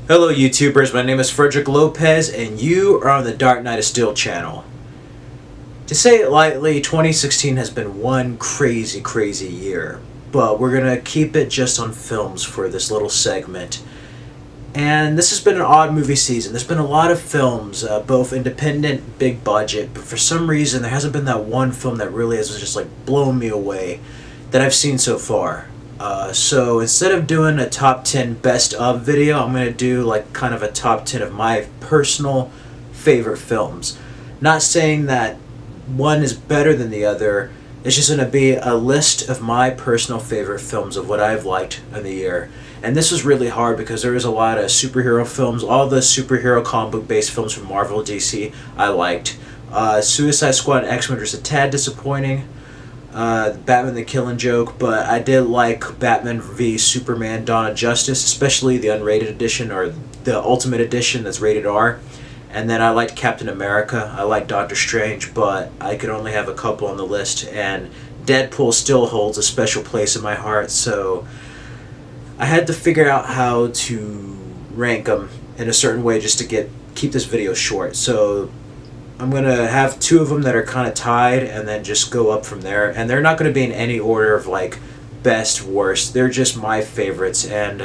Hello YouTubers, my name is Frederick Lopez and you are on the Dark Knight of Steel channel. To say it lightly, 2016 has been one crazy year, but we're gonna keep it just on films for this little segment. And this has been an odd movie season. There's been a lot of films, both independent, big budget, but for some reason there hasn't been that one film that really has just like blown me away that I've seen so far. So instead of doing a top 10 best of video, I'm going to do like kind of a top 10 of my personal favorite films. Not saying that one is better than the other, it's just going to be a list of my personal favorite films of what I've liked in the year. And this was really hard because there was a lot of superhero films, all the superhero comic book based films from Marvel, DC I liked. Suicide Squad and X-Men was a tad disappointing. Batman the Killing Joke, but I did like Batman v Superman Dawn of Justice, especially the unrated edition or the Ultimate Edition that's rated R. And then I liked Captain America, I liked Doctor Strange, but I could only have a couple on the list, and Deadpool still holds a special place in my heart, so I had to figure out how to rank them in a certain way just to keep this video short. So I'm going to have two of them that are kind of tied and then just go up from there. And they're not going to be in any order of like best, worst. They're just my favorites. And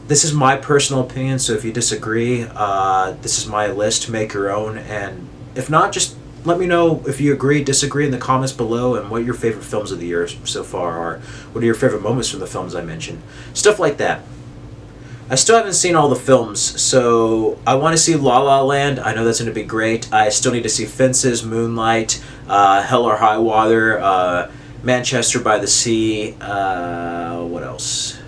this is my personal opinion, so if you disagree, this is my list. Make your own. And if not, just let me know if you agree, disagree in the comments below and what your favorite films of the year so far are. What are your favorite moments from the films I mentioned? Stuff like that. I still haven't seen all the films, so I want to see La La Land. I know that's going to be great. I still need to see Fences, Moonlight, Hell or High Water, Manchester by the Sea, what else?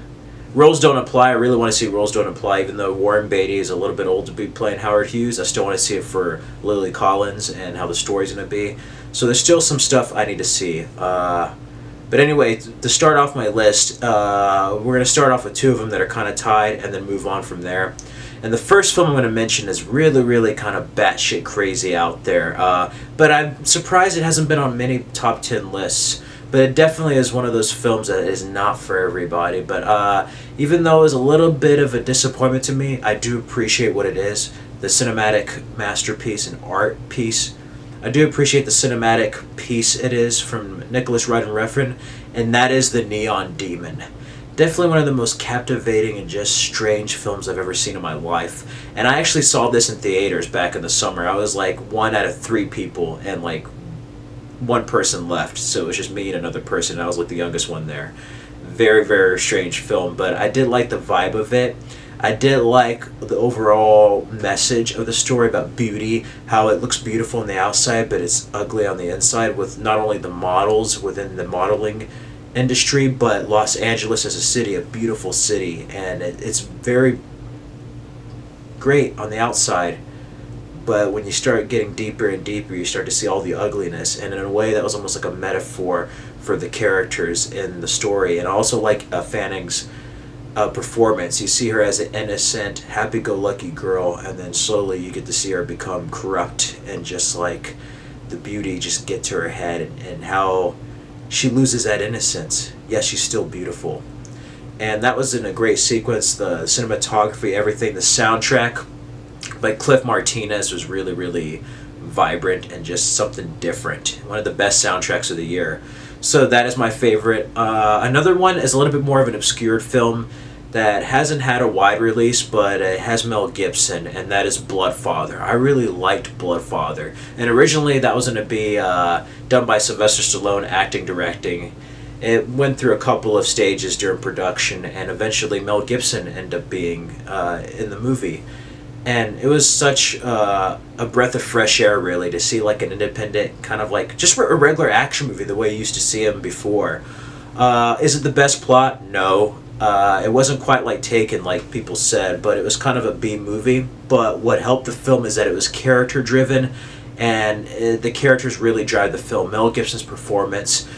Rules Don't Apply. I really want to see Rules Don't Apply, even though Warren Beatty is a little bit old to be playing Howard Hughes. I still want to see it for Lily Collins and how the story's going to be. So there's still some stuff I need to see. But anyway, to start off my list, we're going to start off with two of them that are kind of tied and then move on from there. And the first film I'm going to mention is really kind of batshit crazy out there. But I'm surprised it hasn't been on many top 10 lists. But it definitely is one of those films that is not for everybody. But even though it was a little bit of a disappointment to me, I do appreciate what it is. The cinematic masterpiece and art piece. I do appreciate the cinematic piece it is from Nicholas Winding Refn, and that is The Neon Demon. Definitely one of the most captivating and just strange films I've ever seen in my life. And I actually saw this in theaters back in the summer. I was like one out of three people, and like one person left, so it was just me and another person. I was like the youngest one there. Very strange film, but I did like the vibe of it. I did like the overall message of the story about beauty, how it looks beautiful on the outside, but it's ugly on the inside, with not only the models within the modeling industry, but Los Angeles as a city, a beautiful city, and it's very great on the outside. But when you start getting deeper and deeper, you start to see all the ugliness, and in a way that was almost like a metaphor for the characters in the story. And also like Fanning's performance. You see her as an innocent, happy-go-lucky girl, and then slowly you get to see her become corrupt, and just like the beauty just get to her head, and how she loses that innocence. Yes, she's still beautiful. And that was in a great sequence. The cinematography, everything, the soundtrack by Cliff Martinez was really vibrant and just something different. One of the best soundtracks of the year. So that is my favorite. Another one is a little bit more of an obscured film that hasn't had a wide release, but it has Mel Gibson, and that is Bloodfather. I really liked Bloodfather. And originally that was going to be done by Sylvester Stallone, acting, directing. It went through a couple of stages during production, and eventually Mel Gibson ended up being in the movie. And it was such a breath of fresh air, really, to see like an independent, kind of like just a regular action movie the way you used to see them before. Is it the best plot? No. It wasn't quite like Taken, like people said, but it was kind of a B movie. But what helped the film is that it was character driven, and the characters really drive the film. Mel Gibson's performance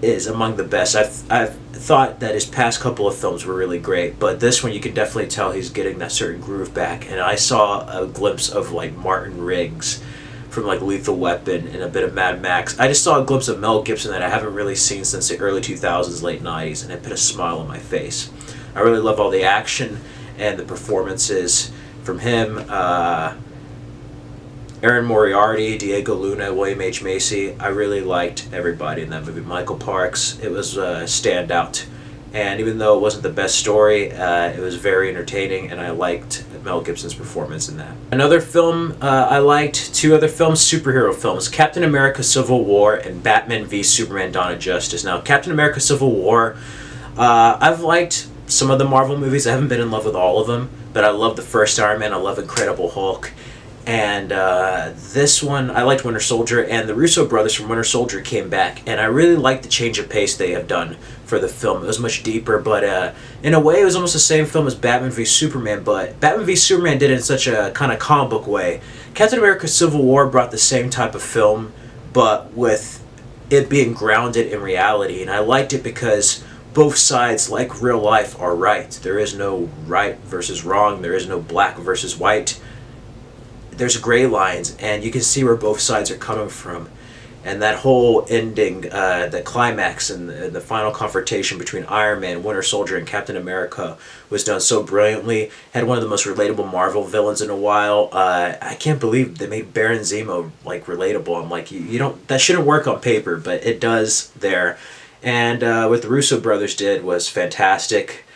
is among the best. I've thought that his past couple of films were really great, but this one you can definitely tell he's getting that certain groove back. And I saw a glimpse of like Martin Riggs from like Lethal Weapon and a bit of Mad Max. I just saw a glimpse of Mel Gibson that I haven't really seen since the early 2000s, late 90s, and it put a smile on my face. I really love all the action and the performances from him. Aaron Moriarty, Diego Luna, William H. Macy. I really liked everybody in that movie. Michael Parks, it was a standout. And even though it wasn't the best story, it was very entertaining, and I liked Mel Gibson's performance in that. Another film I liked, two other films, superhero films, Captain America Civil War and Batman v Superman Dawn of Justice. Now, Captain America Civil War, I've liked some of the Marvel movies. I haven't been in love with all of them, but I love the first Iron Man, I love Incredible Hulk. And this one, I liked Winter Soldier, and the Russo brothers from Winter Soldier came back, and I really liked the change of pace they have done for the film. It was much deeper, but in a way it was almost the same film as Batman v Superman, but Batman v Superman did it in such a kind of comic book way. Captain America Civil War brought the same type of film, but with it being grounded in reality, and I liked it because both sides, like real life, are right. There is no right versus wrong, there is no black versus white. There's gray lines, and you can see where both sides are coming from. And that whole ending, the climax and the final confrontation between Iron Man, Winter Soldier, and Captain America was done so brilliantly. Had one of the most relatable Marvel villains in a while. I can't believe they made Baron Zemo like relatable. I'm like, you don't, that shouldn't work on paper, but it does there. And what the Russo brothers did was fantastic.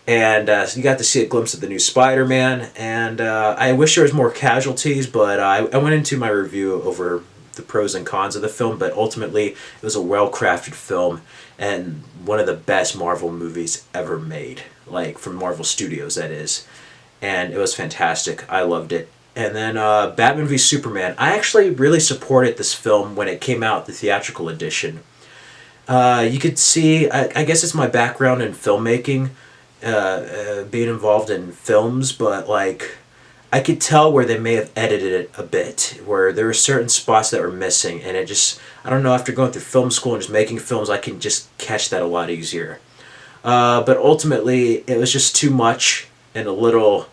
And so you got to see a glimpse of the new Spider-Man, and I wish there was more casualties, but I went into my review over the pros and cons of the film, but ultimately it was a well-crafted film and one of the best Marvel movies ever made, like from Marvel Studios, that is. And it was fantastic. I loved it. And then Batman v Superman. I actually really supported this film when it came out, the theatrical edition. You could see, I guess it's my background in filmmaking, being involved in films, but like I could tell where they may have edited it a bit, where there were certain spots that were missing, and it just, I don't know, after going through film school and just making films, I can just catch that a lot easier. But ultimately, it was just too much in a little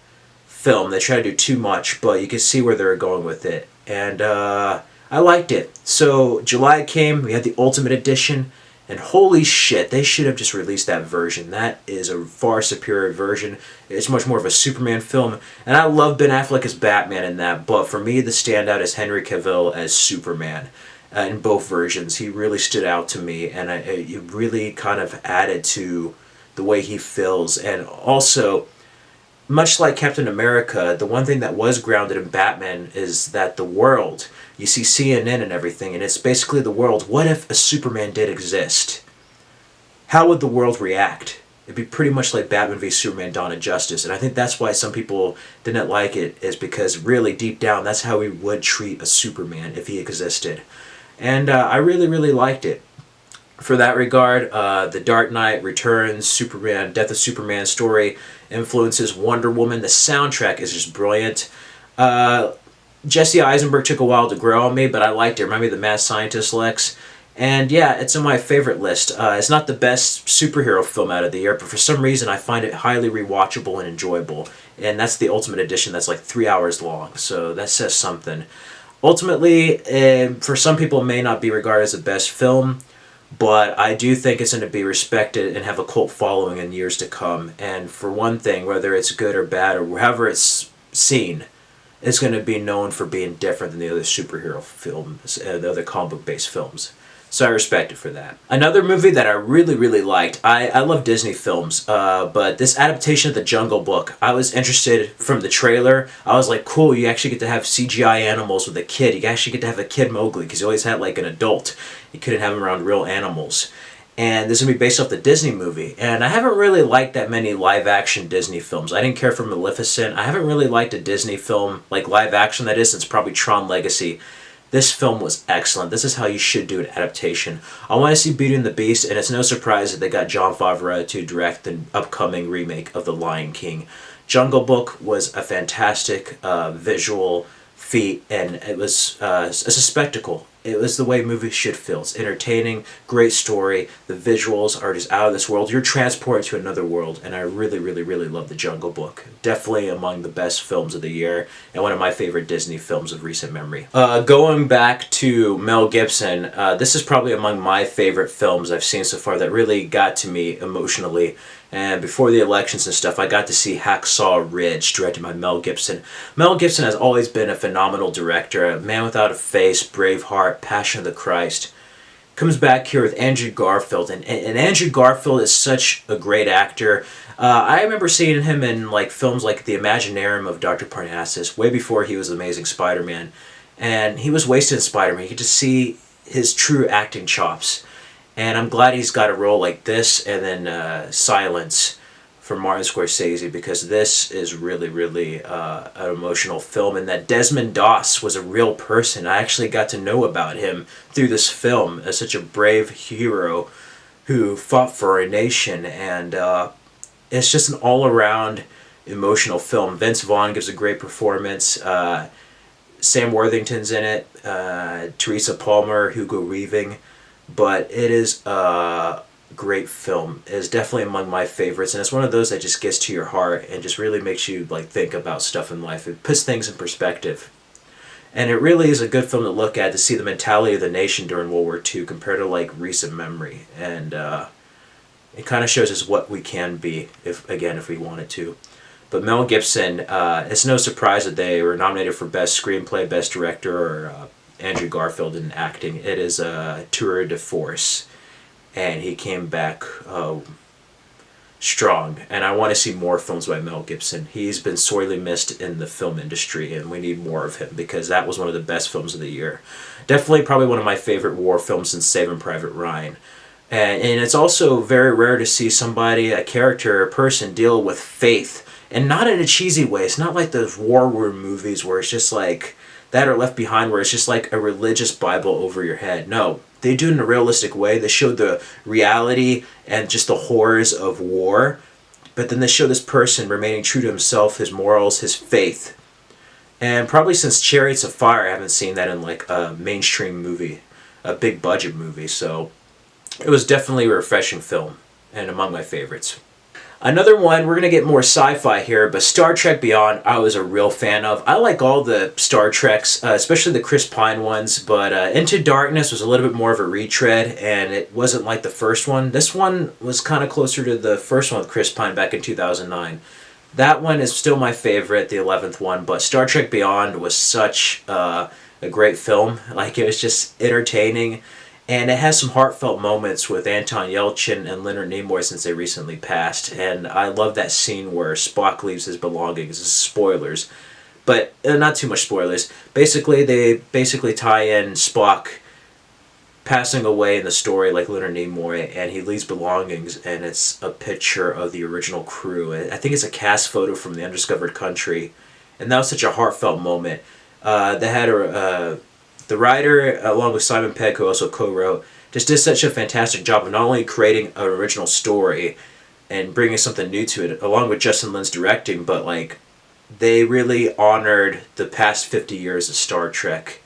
film. They tried to do too much, but you could see where they were going with it, and I liked it. So July came, we had the Ultimate Edition, and holy shit, they should have just released that version. That is a far superior version. It's much more of a Superman film. And I love Ben Affleck as Batman in that, but for me, the standout is Henry Cavill as Superman. In both versions, he really stood out to me, and it really kind of added to the way he feels. And also, much like Captain America, the one thing that was grounded in Batman is that the world, you see CNN and everything, and it's basically the world. What if a Superman did exist? How would the world react? It'd be pretty much like Batman v Superman Dawn of Justice, and I think that's why some people didn't like it, is because really deep down, that's how we would treat a Superman if he existed. And I really, really liked it. For that regard, The Dark Knight Returns, Superman, Death of Superman story influences Wonder Woman. The soundtrack is just brilliant. Jesse Eisenberg took a while to grow on me, but I liked it. It reminded me of the Mad Scientist Lex. And yeah, it's on my favorite list. It's not the best superhero film out of the year, but for some reason I find it highly rewatchable and enjoyable. And that's the Ultimate Edition that's like 3 hours long, so that says something. Ultimately, for some people it may not be regarded as the best film, but I do think it's going to be respected and have a cult following in years to come. And for one thing, whether it's good or bad or however it's seen, it's going to be known for being different than the other superhero films, the other comic book based films. So I respect it for that. Another movie that I really, really liked, I love Disney films, but this adaptation of The Jungle Book, I was interested from the trailer. I was like, cool, you actually get to have CGI animals with a kid. You actually get to have a kid Mowgli, because you always had like an adult. You couldn't have him around real animals. And this is going to be based off the Disney movie. And I haven't really liked that many live-action Disney films. I didn't care for Maleficent. I haven't really liked a Disney film, like live-action that is, since probably Tron Legacy. This film was excellent. This is how you should do an adaptation. I want to see Beauty and the Beast, and it's no surprise that they got Jon Favreau to direct the upcoming remake of The Lion King. Jungle Book was a fantastic visual feat, and it was as a spectacle. It was the way movies should feel. It's entertaining, great story. The visuals are just out of this world. You're transported to another world, and I really, really, really love The Jungle Book. Definitely among the best films of the year, and one of my favorite Disney films of recent memory. Going back to Mel Gibson, this is probably among my favorite films I've seen so far that really got to me emotionally. And before the elections and stuff, I got to see Hacksaw Ridge, directed by Mel Gibson. Mel Gibson has always been a phenomenal director. A Man Without a Face, Braveheart, Passion of the Christ. Comes back here with Andrew Garfield, and Andrew Garfield is such a great actor. I remember seeing him in like films like The Imaginarium of Dr. Parnassus, way before he was Amazing Spider-Man. And he was wasted in Spider-Man. You could just see his true acting chops. And I'm glad he's got a role like this, and then Silence from Martin Scorsese, because this is really, really an emotional film, and that Desmond Doss was a real person. I actually got to know about him through this film as such a brave hero who fought for a nation, and it's just an all-around emotional film. Vince Vaughn gives a great performance. Sam Worthington's in it. Teresa Palmer, Hugo Weaving. But it is a great film. It is definitely among my favorites, and it's one of those that just gets to your heart and just really makes you like think about stuff in life. It puts things in perspective. And it really is a good film to look at, to see the mentality of the nation during World War II compared to like recent memory. And it kind of shows us what we can be, if we wanted to. But Mel Gibson, it's no surprise that they were nominated for Best Screenplay, Best Director, or Andrew Garfield in acting. It is a tour de force, and he came back strong. And I want to see more films by Mel Gibson. He's been sorely missed in the film industry, and we need more of him, because that was one of the best films of the year. Definitely probably one of my favorite war films since Saving Private Ryan. And it's also very rare to see somebody, a character, a person, deal with faith, and not in a cheesy way. It's not like those war room movies where it's just like that, or Left Behind, where it's just like a religious Bible over your head. No, they do it in a realistic way. They show the reality and just the horrors of war, but then they show this person remaining true to himself, his morals, his faith. And probably since Chariots of Fire, I haven't seen that in like a mainstream movie, a big budget movie. So it was definitely a refreshing film, and among my favorites. Another one, we're going to get more sci-fi here, but Star Trek Beyond I was a real fan of. I like all the Star Treks, especially the Chris Pine ones, but Into Darkness was a little bit more of a retread, and it wasn't like the first one. This one was kind of closer to the first one with Chris Pine back in 2009. That one is still my favorite, the 11th one, but Star Trek Beyond was such a great film. Like, it was just entertaining. And it has some heartfelt moments with Anton Yelchin and Leonard Nimoy since they recently passed. And I love that scene where Spock leaves his belongings. This is spoilers, but not too much spoilers. Basically, they tie in Spock passing away in the story like Leonard Nimoy, and he leaves belongings, and it's a picture of the original crew. I think it's a cast photo from The Undiscovered Country, and that was such a heartfelt moment. They had the writer, along with Simon Pegg, who also co-wrote, just did such a fantastic job of not only creating an original story and bringing something new to it, along with Justin Lin's directing, but like they really honored the past 50 years of Star Trek.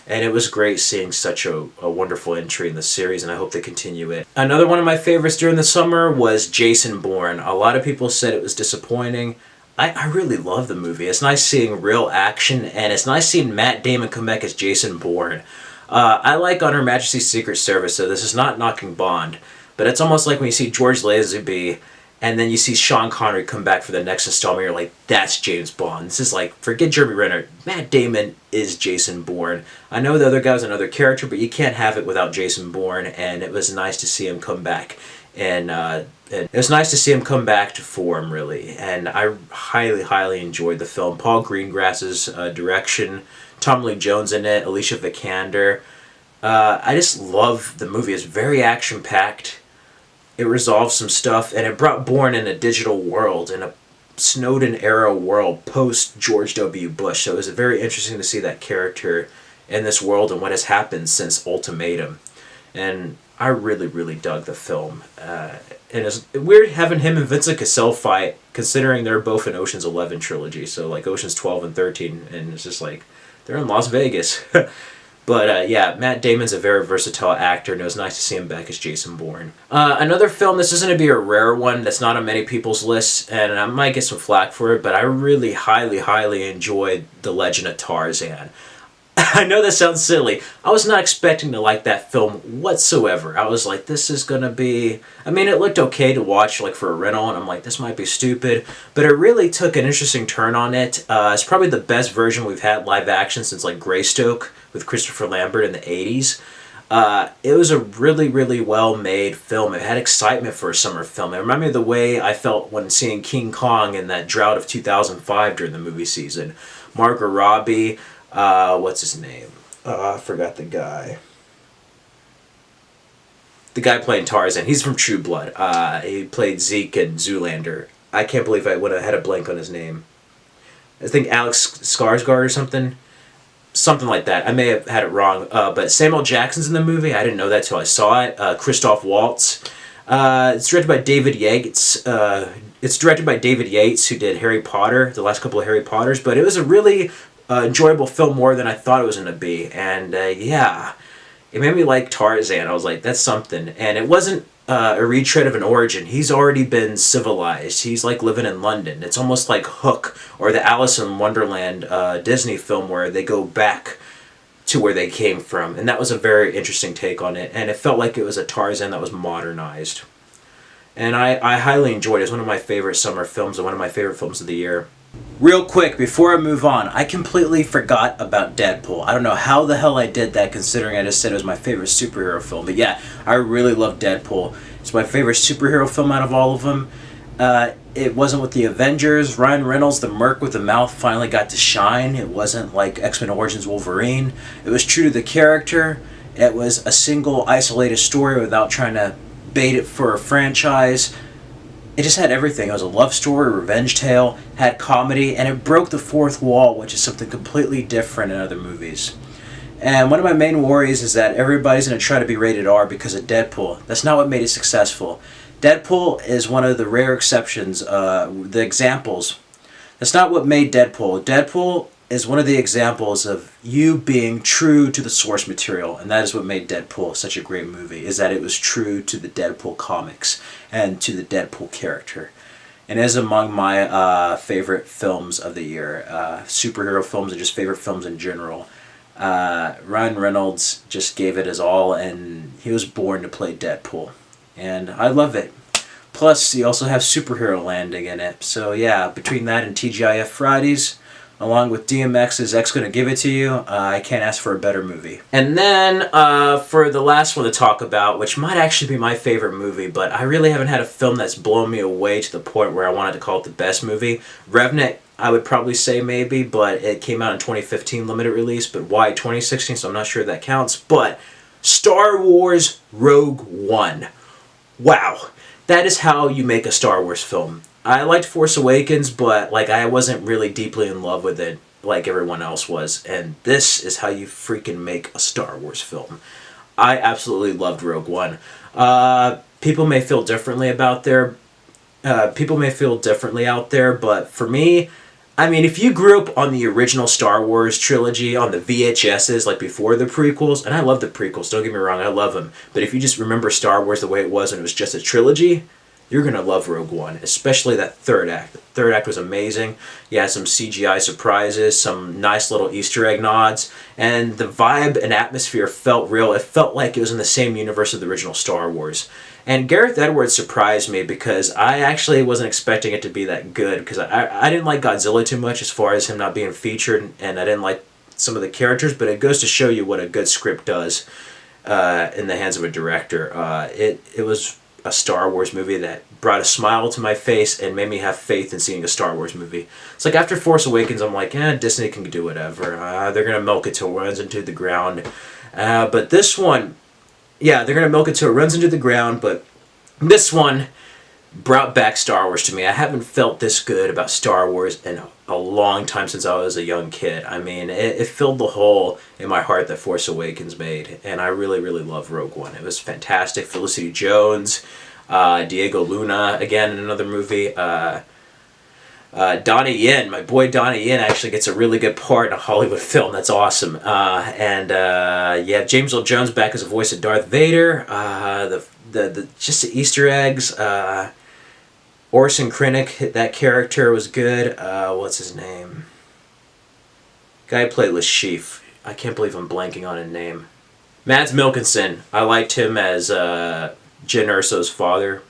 And it was great seeing such a wonderful entry in the series, and I hope they continue it. Another one of my favorites during the summer was Jason Bourne. A lot of people said it was disappointing. I really love the movie. It's nice seeing real action, and it's nice seeing Matt Damon come back as Jason Bourne. I like On Her Majesty's Secret Service, so this is not knocking Bond, but it's almost like when you see George Lazenby, and then you see Sean Connery come back for the next installment, you're like, that's James Bond. This is like, forget Jeremy Renner. Matt Damon is Jason Bourne. I know the other guy was another character, but you can't have it without Jason Bourne, and it was nice to see him come back. And it was nice to see him come back to form, really. And I highly, highly enjoyed the film. Paul Greengrass's direction, Tom Lee Jones in it, Alicia Vikander. I just love the movie. It's very action-packed. It resolved some stuff, and it brought Bourne in a digital world, in a Snowden-era world, post-George W. Bush. So it was very interesting to see that character in this world and what has happened since Ultimatum. And I really, really dug the film. And it's weird having him and Vincent Cassel fight, considering they're both in Ocean's 11 trilogy. So like Ocean's 12 and 13, and it's just like, they're in Las Vegas. But yeah, Matt Damon's a very versatile actor, and it was nice to see him back as Jason Bourne. Another film, this is going to be a rare one that's not on many people's lists, and I might get some flack for it, but I really highly enjoyed The Legend of Tarzan. I know that sounds silly. I was not expecting to like that film whatsoever. I was like, this is gonna be... I mean, it looked okay to watch like for a rental, and I'm like, this might be stupid. But it really took an interesting turn on it. It's probably the best version we've had live action since like Greystoke with Christopher Lambert in the 80s. It was a really well made film. It had excitement for a summer film. It reminded me of the way I felt when seeing King Kong in that drought of 2005 during the movie season. Margot Robbie... what's his name? I forgot the guy. The guy playing Tarzan. He's from True Blood. He played Zeke in Zoolander. I can't believe I would have had a blank on his name. I think Alex Skarsgård or something. Something like that. I may have had it wrong. But Samuel Jackson's in the movie. I didn't know that till I saw it. Christoph Waltz. It's directed by David Yates. It's directed by David Yates, who did Harry Potter, the last couple of Harry Potters. But it was a really... enjoyable film, more than I thought it was going to be. And yeah, it made me like Tarzan. I was like, that's something. And it wasn't a retread of an origin. He's already been civilized. He's like living in London. It's almost like Hook or the Alice in Wonderland Disney film where they go back to where they came from. And that was a very interesting take on it. And it felt like it was a Tarzan that was modernized. And I highly enjoyed it. It's one of my favorite summer films and one of my favorite films of the year. Real quick, before I move on, I completely forgot about Deadpool. I don't know how the hell I did that, considering I just said it was my favorite superhero film. But yeah, I really love Deadpool. It's my favorite superhero film out of all of them. It wasn't with the Avengers. Ryan Reynolds, the merc with the mouth, finally got to shine. It wasn't like X-Men Origins Wolverine. It was true to the character. It was a single, isolated story without trying to bait it for a franchise. It just had everything. It was a love story, a revenge tale, had comedy, and it broke the fourth wall, which is something completely different in other movies. And one of my main worries is that everybody's going to try to be rated R because of Deadpool. That's not what made it successful. Deadpool is one of the rare exceptions, the examples. That's not what made Deadpool. Deadpool is one of the examples of you being true to the source material, and that is what made Deadpool such a great movie, is that it was true to the Deadpool comics and to the Deadpool character. And is among my favorite films of the year. Superhero films and just favorite films in general. Ryan Reynolds just gave it his all, and he was born to play Deadpool. And I love it. Plus, you also have superhero landing in it. So yeah, between that and TGIF Fridays, along with DMX's X Gonna Give It To You, I can't ask for a better movie. And then, for the last one to talk about, which might actually be my favorite movie, but I really haven't had a film that's blown me away to the point where I wanted to call it the best movie. Revenant, I would probably say maybe, but it came out in 2015, limited release, but why 2016, so I'm not sure if that counts. But Star Wars Rogue One. Wow. That is how you make a Star Wars film. I liked Force Awakens, but like I wasn't really deeply in love with it like everyone else was. And this is how you freaking make a Star Wars film. I absolutely loved Rogue One. People may feel differently about people may feel differently out there, but for me, I mean, if you grew up on the original Star Wars trilogy, on the VHSs, like before the prequels, and I love the prequels, don't get me wrong, I love them, but if you just remember Star Wars the way it was and it was just a trilogy, you're going to love Rogue One, especially that third act. The third act was amazing. You had some CGI surprises, some nice little Easter egg nods, and the vibe and atmosphere felt real. It felt like it was in the same universe of the original Star Wars. And Gareth Edwards surprised me because I actually wasn't expecting it to be that good, because I didn't like Godzilla too much as far as him not being featured, and I didn't like some of the characters, but it goes to show you what a good script does in the hands of a director. It was a Star Wars movie that brought a smile to my face and made me have faith in seeing a Star Wars movie. It's like after Force Awakens, I'm like, Disney can do whatever. They're going to milk it till it runs into the ground. But this one, yeah, they're going to milk it till it runs into the ground, but this one brought back Star Wars to me. I haven't felt this good about Star Wars in a long time, since I was a young kid. I mean, it filled the hole in my heart that Force Awakens made, and I really, really love Rogue One. It was fantastic. Felicity Jones, Diego Luna, again in another movie. Donnie Yen, my boy Donnie Yen, actually gets a really good part in a Hollywood film. That's awesome. Yeah, James Earl Jones back as a voice of Darth Vader. Just the Easter eggs. Orson Krennic, that character was good. What's his name? Guy who played Lashif. I can't believe I'm blanking on his name. Mads Mikkelsen. I liked him as Jyn Erso's father.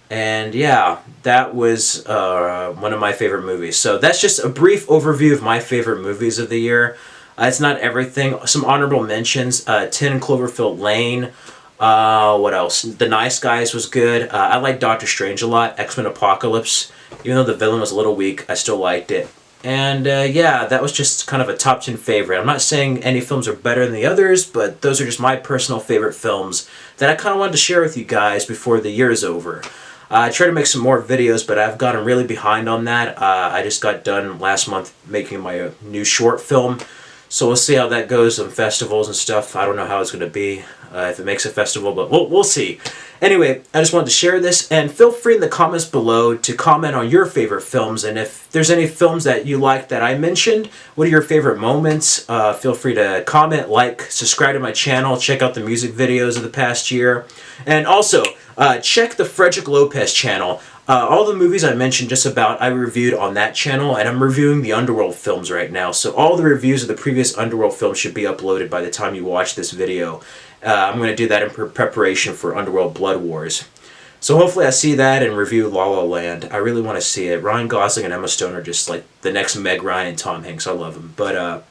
And yeah, that was one of my favorite movies. So that's just a brief overview of my favorite movies of the year. It's not everything. Some honorable mentions. 10 Cloverfield Lane. What else? The Nice Guys was good. I like Doctor Strange a lot. X-Men Apocalypse. Even though the villain was a little weak, I still liked it. And yeah, that was just kind of a top 10 favorite. I'm not saying any films are better than the others, but those are just my personal favorite films that I kind of wanted to share with you guys before the year is over. I try to make some more videos, but I've gotten really behind on that. I just got done last month making my new short film. So we'll see how that goes on festivals and stuff. I don't know how it's going to be if it makes a festival, but we'll see. Anyway, I just wanted to share this, and feel free in the comments below to comment on your favorite films, and if there's any films that you like that I mentioned, what are your favorite moments? Feel free to comment, like, subscribe to my channel, check out the music videos of the past year, and also check the Frederick Lopez channel. All the movies I mentioned just about I reviewed on that channel, and I'm reviewing the Underworld films right now, so all the reviews of the previous Underworld films should be uploaded by the time you watch this video. I'm going to do that in preparation for Underworld Blood Wars. So hopefully I see that and review La La Land. I really want to see it. Ryan Gosling and Emma Stone are just like the next Meg Ryan and Tom Hanks. I love them. But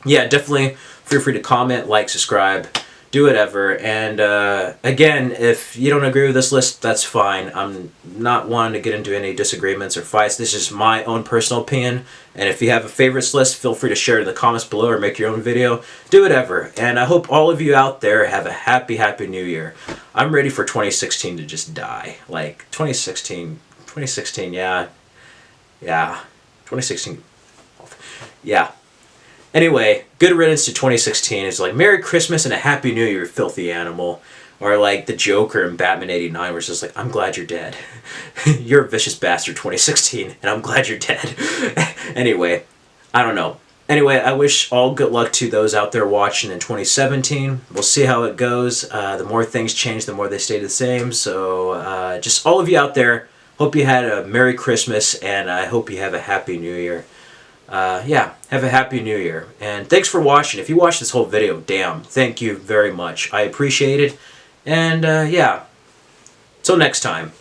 yeah, definitely feel free to comment, like, subscribe, do whatever. And again, if you don't agree with this list, that's fine. I'm not wanting to get into any disagreements or fights. This is my own personal opinion. And if you have a favorites list, feel free to share it in the comments below or make your own video. Do whatever. And I hope all of you out there have a happy, happy new year. I'm ready for 2016 to just die. Like, 2016, yeah. 2016, yeah. Anyway, good riddance to 2016. It's like, Merry Christmas and a Happy New Year, filthy animal. Or like the Joker in Batman 89, where it's just like, I'm glad you're dead. You're a vicious bastard, 2016, and I'm glad you're dead. Anyway, I don't know. Anyway, I wish all good luck to those out there watching in 2017. We'll see how it goes. The more things change, the more they stay the same. So just all of you out there, hope you had a Merry Christmas, and I hope you have a Happy New Year. Yeah, have a Happy New Year. And thanks for watching. If you watched this whole video, damn, thank you very much. I appreciate it. And yeah, till next time.